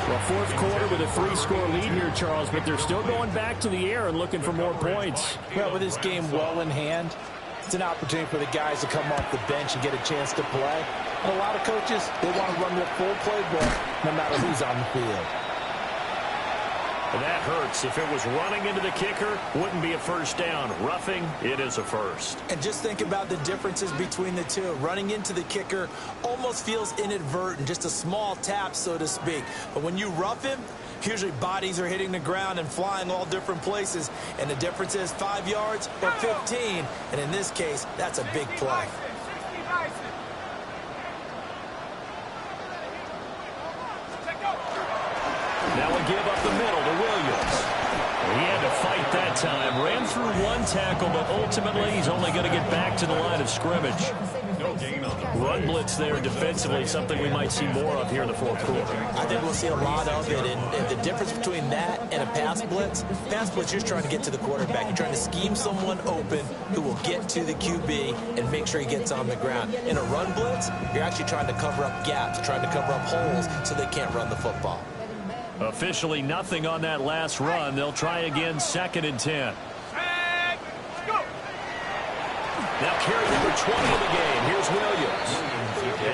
Well, 4th quarter with a 3-score lead here, Charles, but they're still going back to the air and looking for more points. Well, with this game well in hand, it's an opportunity for the guys to come off the bench and get a chance to play. And a lot of coaches, they want to run their full playbook no matter who's on the field. And that hurts. If it was running into the kicker, wouldn't be a first down. Roughing, it is a first. And just think about the differences between the two. Running into the kicker almost feels inadvertent, just a small tap, so to speak. But when you rough him, usually bodies are hitting the ground and flying all different places. And the difference is 5 yards or 15. And in this case, that's a big play. Now we give up the middle to Williams. He had to fight that time. Ran through 1 tackle, but ultimately he's only going to get back to the line of scrimmage. Run blitz there defensively, something we might see more of here in the 4th quarter. I think we'll see a lot of it. And the difference between that and a pass blitz, you're just trying to get to the quarterback. You're trying to scheme someone open who will get to the QB and make sure he gets on the ground. In a run blitz, you're actually trying to cover up gaps, trying to cover up holes so they can't run the football. Officially nothing on that last run. They'll try again, 2nd and 10. Now carry number 20 of the game. Here's Williams.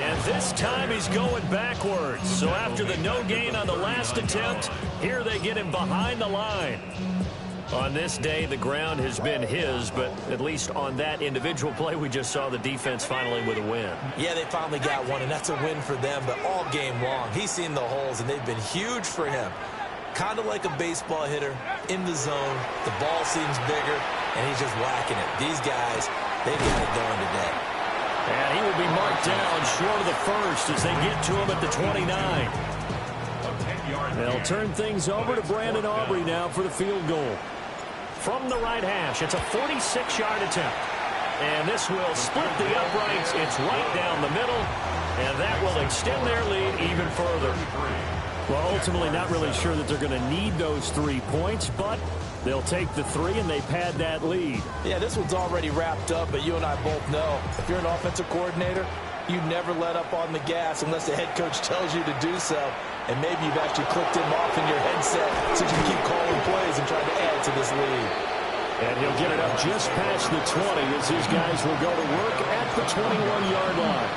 And this time he's going backwards. So after the no gain on the last attempt, here they get him behind the line. On this day, the ground has been his, but at least on that individual play, we just saw the defense finally with a win. Yeah, they finally got one, and that's a win for them, but all game long, he's seen the holes, and they've been huge for him. Kind of like a baseball hitter in the zone. The ball seems bigger, and he's just whacking it. These guys, they've got it going today. And he will be marked down short of the first as they get to him at the 29. They'll turn things over to Brandon Aubrey now for the field goal. From the right hash, it's a 46-yard attempt. And this will split the uprights. It's right down the middle. And that will extend their lead even further. Well, ultimately not really sure that they're going to need those 3 points, but they'll take the 3 and they pad that lead. Yeah, this one's already wrapped up, but you and I both know if you're an offensive coordinator, you never let up on the gas unless the head coach tells you to do so. And maybe you've actually clicked him off in your headset so you can keep calling plays and trying to add to this lead. And he'll get it up just past the 20 as his guys will go to work at the 21-yard line.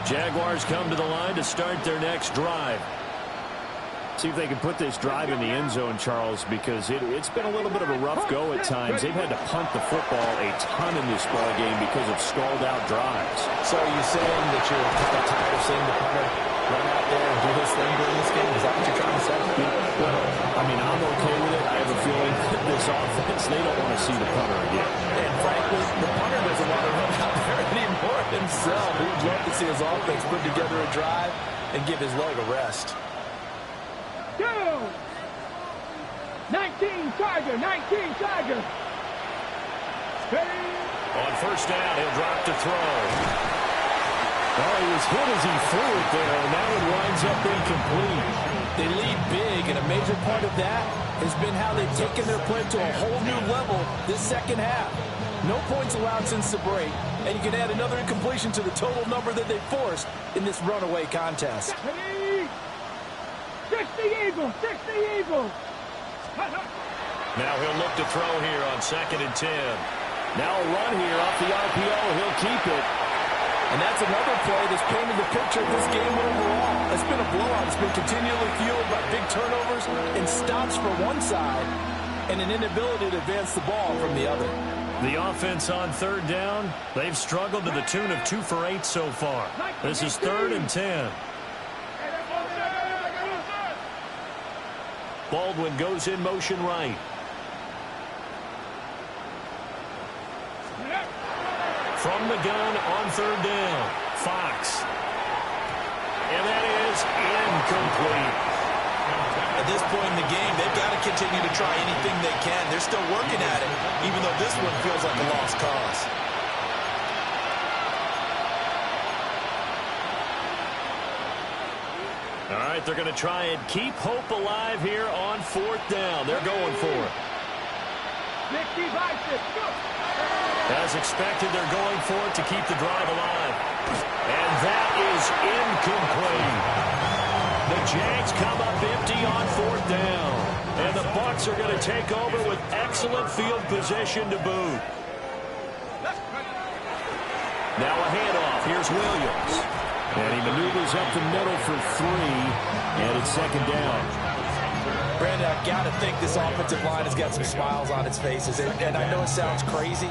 Jaguars come to the line to start their next drive. See if they can put this drive in the end zone, Charles, because it's been a little bit of a rough go at times. They've had to punt the football a ton in this ball game because of stalled-out drives. So are you saying that you're kind of tired of seeing the punter run out there and do his thing during this game? Is that what you're trying to say? Well, I mean, I'm okay with it. I have a feeling that this offense, they don't want to see the punter again. And frankly, the punter doesn't want to run out there anymore himself. He would love to see his offense put together a drive and give his leg a rest. 19 Tiger, 19 Tiger. On first down, he'll drop to throw. Oh, he was hit as he threw it there, and that one winds up incomplete. They lead big, and a major part of that has been how they've taken their play to a whole new level this second half. No points allowed since the break, and you can add another incompletion to the total number that they forced in this runaway contest. 60 Eagles, 60 Eagles. Now he'll look to throw here on 2nd and 10. Now a run here off the RPO. He'll keep it. And that's another play that's painted the picture of this game overall. It's been a blowout. It's been continually fueled by big turnovers and stops for one side and an inability to advance the ball from the other. The offense on 3rd down, they've struggled to the tune of 2 for 8 so far. This is 3rd and 10. Baldwin goes in motion right. From the gun on 3rd down, Fox. And that is incomplete. At this point in the game, they've got to continue to try anything they can. They're still working at it, even though this one feels like a lost cause. All right, they're going to try and keep hope alive here on 4th down. They're going for it. As expected, they're going for it to keep the drive alive. And that is incomplete. The Jags come up empty on 4th down. And the Bucs are going to take over with excellent field position to boot. Now a handoff. Here's Williams. And he maneuvers up the middle for 3. And it's 2nd down. Brandon, I've got to think this offensive line has got some smiles on its faces. And I know it sounds crazy,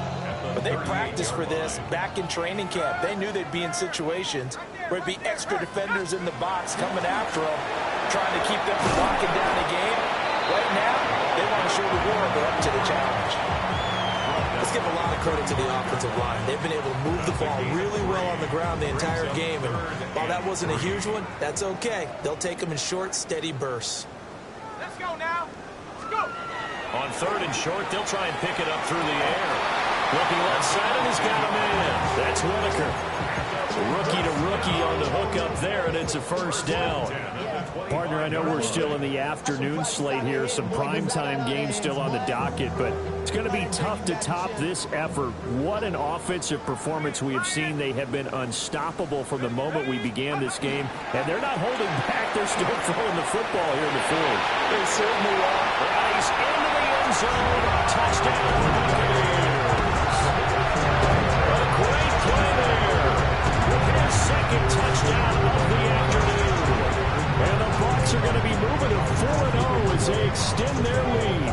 but they practiced for this back in training camp. They knew they'd be in situations where it'd be extra defenders in the box coming after them, trying to keep them from locking down the game. Right now, they want to show the world they're up to the challenge. Let's give a lot of credit to the offensive line. They've been able to move the ball really well on the ground the entire game. And while that wasn't a huge one, that's okay. They'll take them in short, steady bursts. Let's go now. Let's go. On 3rd and short, they'll try and pick it up through the air. Looking left side, and he's got him in. That's Whitaker. Rookie to rookie on the hook up there, and it's a 1st down. Partner, I know we're still in the afternoon slate here. Some primetime games still on the docket, but it's going to be tough to top this effort. What an offensive performance we have seen. They have been unstoppable from the moment we began this game, and they're not holding back. They're still throwing the football here in the 4th. They certainly are. He's into the end zone. Touchdown for the Buccaneers. What a great play there. His 2nd touchdown of the afternoon. And the Bucs are going to be moving to 4-0 as they extend their lead.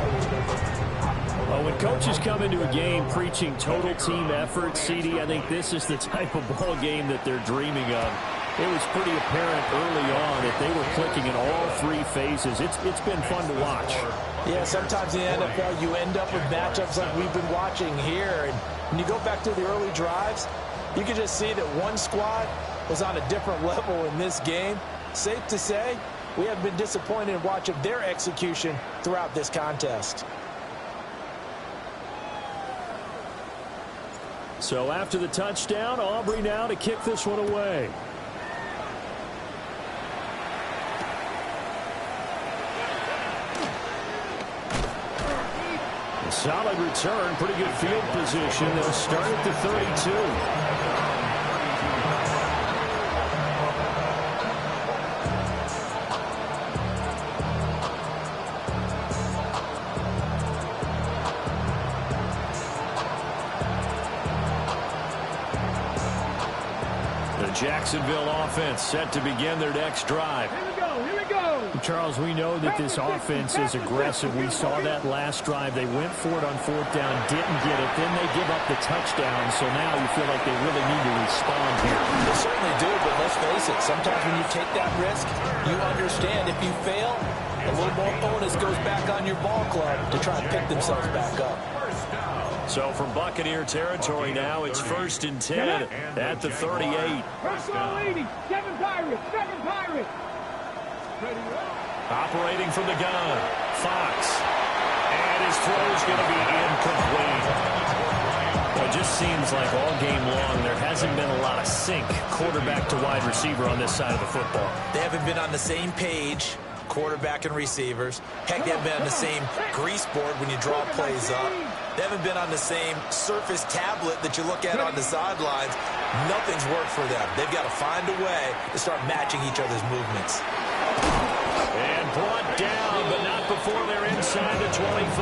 Well, when coaches come into a game preaching total team effort, CD, I think this is the type of ball game that they're dreaming of. It was pretty apparent early on that they were clicking in all 3 phases. It's been fun to watch. Yeah, sometimes in the NFL you end up with matchups like we've been watching here. And when you go back to the early drives, you can just see that one squad was on a different level in this game. Safe to say, we have been disappointed in watching their execution throughout this contest. So after the touchdown, Aubrey now to kick this one away. Solid return, pretty good field position. They'll start at the 32. Jacksonville offense set to begin their next drive. Here we go, here we go. Charles, we know that this offense is aggressive. We saw that last drive. They went for it on fourth down, didn't get it. Then they give up the touchdown. So now you feel like they really need to respond here. They certainly do, but let's face it. Sometimes when you take that risk, you understand if you fail, a little more onus goes back on your ball club to try and pick themselves back up. So from Buccaneer territory now, it's 1st and 10 at the 38. First and leading. Seven Pirates. Ready, Operating from the gun, Fox. And his throw's going to be incomplete. Well, it just seems like all game long there hasn't been a lot of sync quarterback to wide receiver on this side of the football. They haven't been on the same page, quarterback and receivers. Heck, they haven't been on the same grease board when you draw plays up. They haven't been on the same surface tablet that you look at on the sidelines. Nothing's worked for them. They've got to find a way to start matching each other's movements. And brought down, but not before they're inside the 25.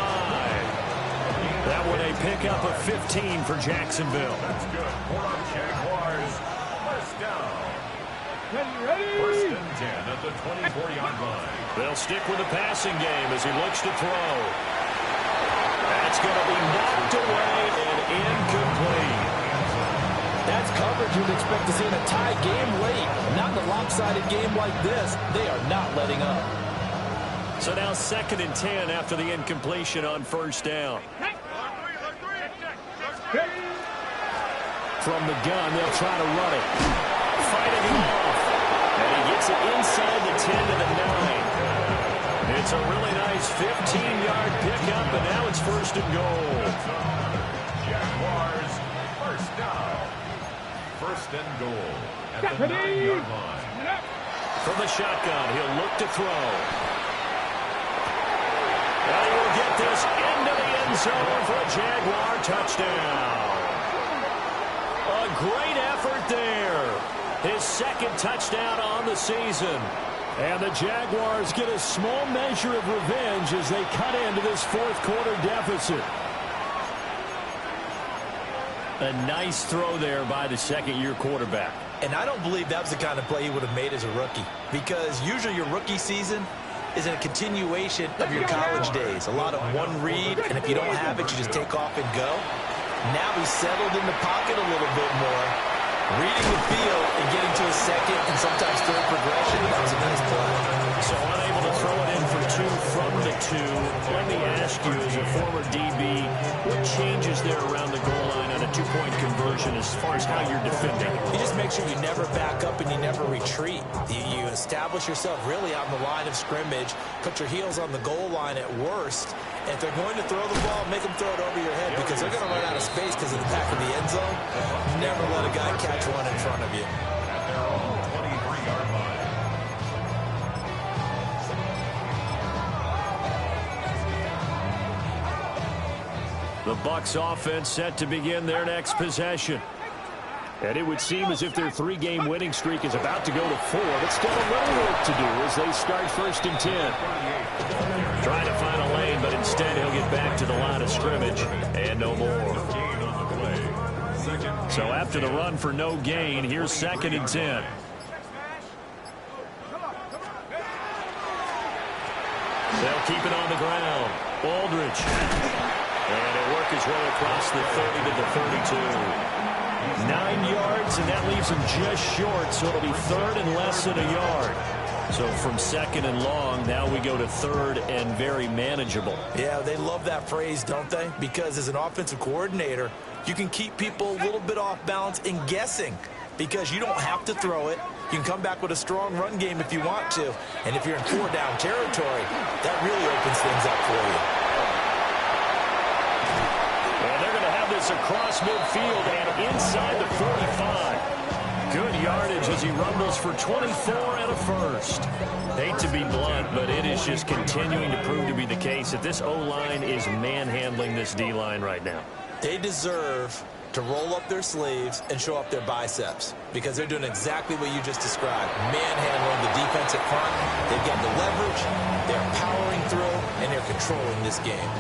That one a pickup of 15 for Jacksonville. That's good for our Jaguars. First down. Ready. First and 10 at the 24-yard line. They'll stick with the passing game as he looks to throw. That's going to be knocked away and incomplete. That's coverage you'd expect to see in a tie game late. Not in a lopsided game like this. They are not letting up. So now 2nd and 10 after the incompletion on first down. From the gun, they'll try to run it. Fighting it off. And he gets it inside the 10 to the 9. It's a really nice 15-yard pickup, and now it's 1st and goal. Jaguars, first down. 1st and goal at the 9-yard line. From the shotgun, he'll look to throw. And he will get this into the end zone for a Jaguar touchdown. A great effort there. His 2nd touchdown on the season. And the Jaguars get a small measure of revenge as they cut into this 4th quarter deficit. A nice throw there by the 2nd-year quarterback. And I don't believe that was the kind of play he would have made as a rookie. Because usually your rookie season is a continuation of your college days. A lot of one read, and if you don't have it, you just take off and go. Now he's settled in the pocket a little bit more, reading the field and getting to a 2nd and sometimes 3rd progression. That was a nice play. So unable to throw it in for 2 from the 2. Let me ask you, as a former DB, what changes there around the goal line on a 2-point conversion as far as how you're defending? You just make sure you never back up and you never retreat. You establish yourself really on the line of scrimmage, put your heels on the goal line at worst, and if they're going to throw the ball, make them throw it over your head because they're going to run out of space because of the back of the end zone. Never let a guy catch one in front of you. At their own 23-yard line. The Bucs offense set to begin their next possession. And it would seem as if their 3-game winning streak is about to go to 4, but still a little work to do as they start 1st and 10. Trying to find a lane, but instead he'll get back to the line of scrimmage and no more. So after the run for no gain, here's 2nd and 10. They'll keep it on the ground. Aldridge. And he'll work his way across the 30 to the 32. 9 yards, and that leaves him just short, so it'll be 3rd and less than a yard. So from 2nd and long, now we go to 3rd and very manageable. Yeah, they love that phrase, don't they? Because as an offensive coordinator, you can keep people a little bit off balance and guessing because you don't have to throw it. You can come back with a strong run game if you want to. And if you're in 4-down territory, that really opens things up for you. And they're going to have this across midfield and inside the 45. Good yardage as he rumbles for 24 and a first. Hate to be blunt, but it is just continuing to prove to be the case that this O-line is manhandling this D-line right now. They deserve to roll up their sleeves and show up their biceps because they're doing exactly what you just described. Manhandling the defense at front. They've got the leverage. They're powering through, and they're controlling this game.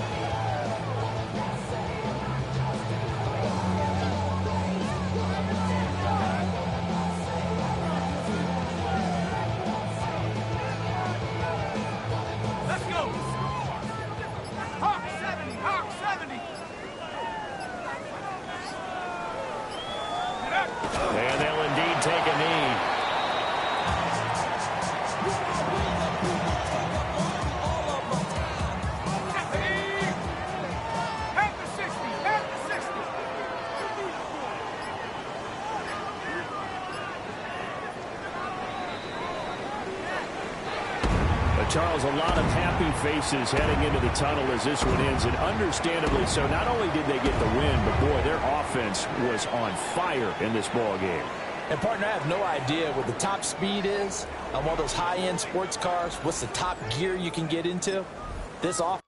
Let's go. Hawk 70, Hawk 70. Get up. And they'll indeed take a knee. Back to 60, back to 60. But Charles, a lot of happy faces heading into the tunnel as this one ends, and understandably so. Not only did they get the win, but boy, their offense was on fire in this ball game. And, partner, I have no idea what the top speed is on one of those high-end sports cars. What's the top gear you can get into? This offense